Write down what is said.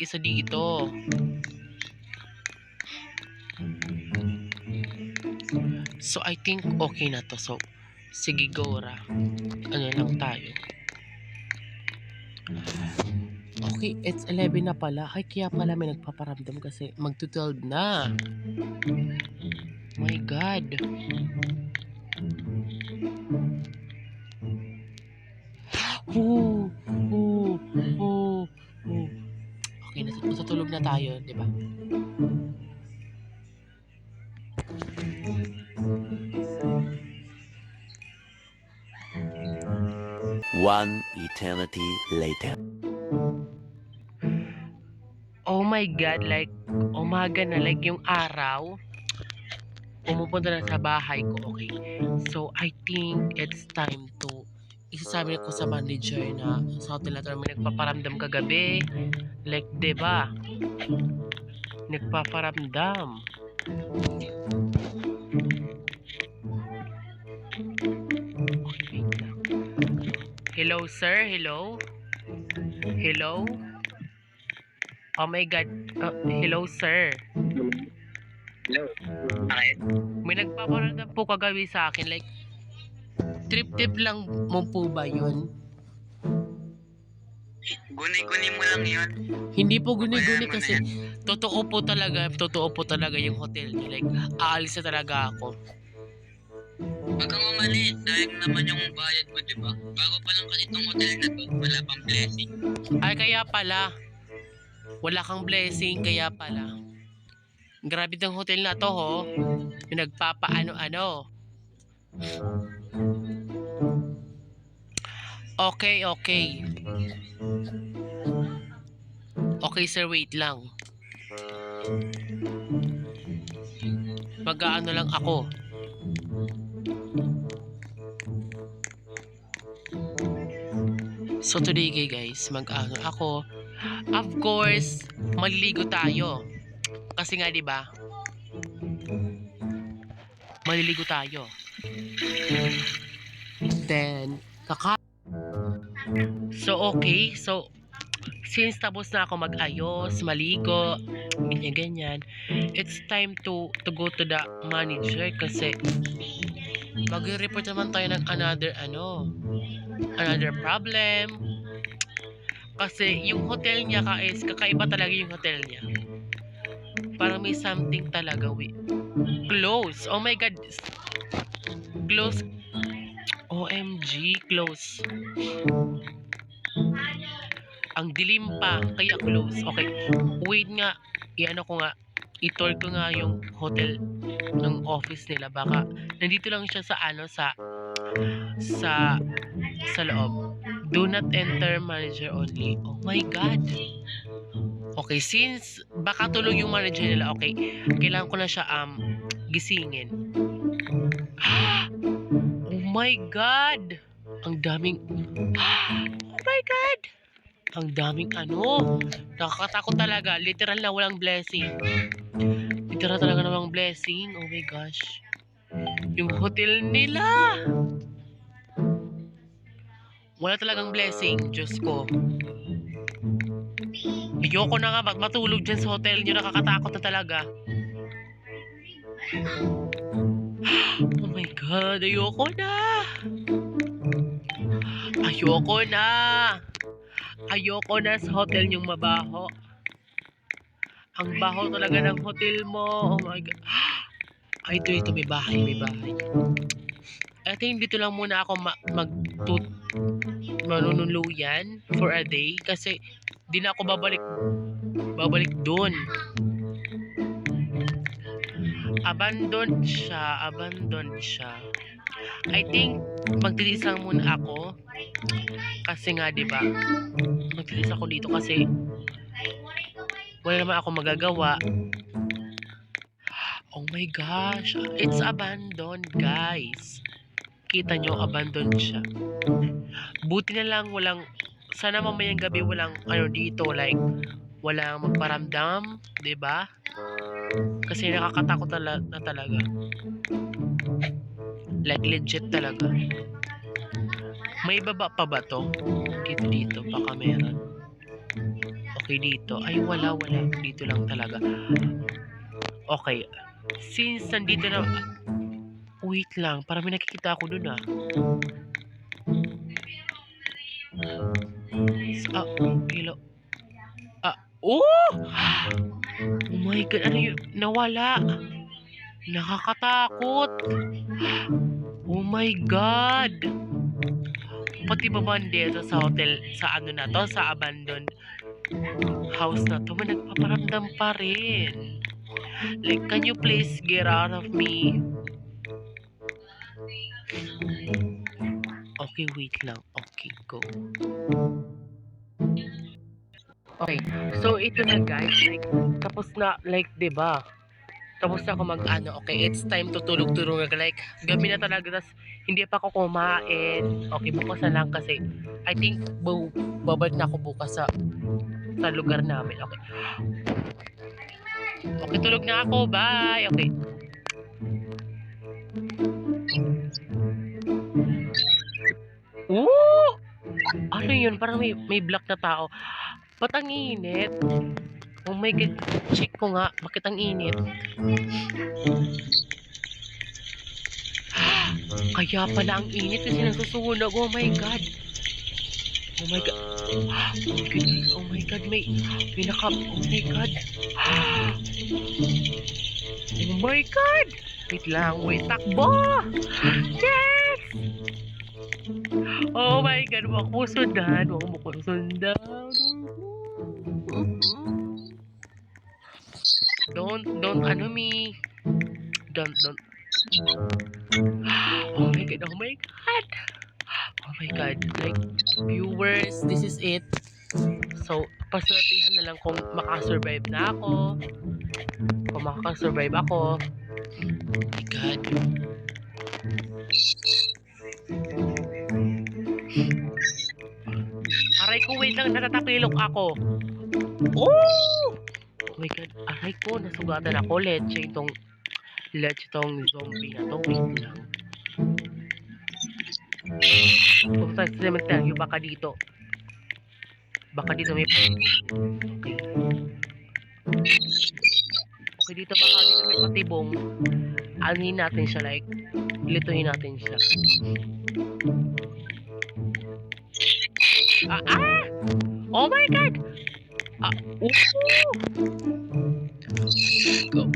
isa dito. So, I think okay na to. So, sige, go ra. Ano lang tayo. Okay, it's 11 na pala. Ay, kaya pala may nagpaparamdam kasi magto-12 na. My God. Hoo, hoo, hoo, hoo. Okay, natutulog na tayo, di ba? One eternity later. Oh my God, like, umaga na, like yung araw, pumupunta na sa bahay ko, okay? So, I think it's time to, isasabi ko sa manager na sa hotel na to, may nagpaparamdam kagabi. Like, diba? Nagpaparamdam. Okay, wait lang. Hello, sir? Hello? Hello? Oh my God. Hello, sir. Hello. Bakit? May nagpaparamdam po kagabi sa akin. Like, trip-tip lang mo po ba yun? Guni-guni mo lang yun. Hindi po guni-guni Babayaran mo kasi totoo po talaga yung hotel niya. Like, aalis na talaga ako. Huwag kang umalit dahil naman yung bayad mo, di ba? Bago pa lang kasi itong hotel na to, wala pang blessing. Ay, kaya pala. Wala kang blessing, kaya pala. Grabe tong hotel na to, ho. Yung nagpapaano-ano. Okay, okay. Okay, sir, wait lang. Mag-aano lang ako. So today, guys, mag-ano ako. Of course, maliligo tayo. Kasi nga, di ba? Maliligo tayo. Then, So, okay. So, since tapos na ako mag-ayos, maligo, ganyan-ganyan, it's time to go to the manager kasi mag-report naman tayo ng another problem. Kasi yung hotel niya is kakaiba talaga yung hotel niya. Parang may something talaga close. Oh my God. Close. OMG, close. Ang dilim pa, kaya close. Okay, wait nga. I-ano ko nga. I-tour ko nga yung hotel ng office nila. Baka nandito lang siya sa loob. Do not enter, manager only. Oh my God. Okay, since baka tulog yung manager nila, okay, kailangan ko na siya gisingin. Oh my God. Ang daming Oh my God. Ang daming nakakatakot talaga. Literal na walang blessing. Literal talaga namang blessing. Oh my gosh. Yung hotel nila. Wala talagang blessing. Diyos ko. Ayoko na nga matulog dyan sa hotel nyo. Nakakatakot na talaga. Oh my God. Ayoko na. Ayoko na. Ayoko na sa hotel nyong mabaho. Ang baho talaga ng hotel mo. Oh my God. Ay, ito, may bahay. I think dito lang muna ako manunuluyan for a day kasi di na ako babalik doon. Abandoned siya. I think magtitis lang muna ako kasi nga, di ba? Magtitis ako dito kasi wala naman ako magagawa. Oh my gosh, it's abandoned, guys. Kita nyo, abandoned siya. Buti na lang sana mamayang gabi walang dito, like walang magparamdam, 'di ba? Kasi nakakatakot na talaga. Like legit talaga. May baba pa ba to? Dito baka meron. Okay, dito. Ay, wala. Dito lang talaga. Okay. Since nandito na... Wait lang. Parang may nakikita ako dun ah. Hello. Oh! Oh my God. Ano yun? Nawala. Nakakatakot. Oh my God. Pati ba ba dito sa hotel, sa ano na to, sa abandoned house na to, may nagpaparamdam pa rin. Like, can you please get out of me? Okay, wait lang. Okay, go. Okay, so ito na guys, like, tapos na, like, 'di ba? Tapos na ako mag-ano, okay, it's time to tulog-tulog. Like, gabi na talaga, tas hindi pa ako kumain. Okay, bukas na lang kasi, I think, babalik na ako bukas sa lugar namin. Okay. Okay, tulog na ako. Bye. Okay. Ooh! Ano yun? Parang may black na tao. Ba't ang init? Oh my God. Check ko nga. Bakit ang init? Kaya pala ang init kasi nagsusunog. Oh my God. Oh my God. Oh my God. May oh my God. Oh my God. Wait lang. Wait. Takbo. Yes! Oh my God. Huwag mo sundan. Huwag mo ko sundan. Don't ano me. Don't. Oh my God. Oh my God. Oh my God. Like, viewers, this is it. So, paswertihan na lang kung makasurvive na ako. Kung makakasurvive ako. Oh my God. Aray ko, wait lang. Natatapilok ako. Oh! Oh my God. Aray ko, nasugatan ako. Leche itong zombie na to. Wait lang. Pupunta sa cemetery. Baka dito may okay. Okay, dito may patibong. Anin natin siya, like, lituhin natin siya. Oh my God! Go.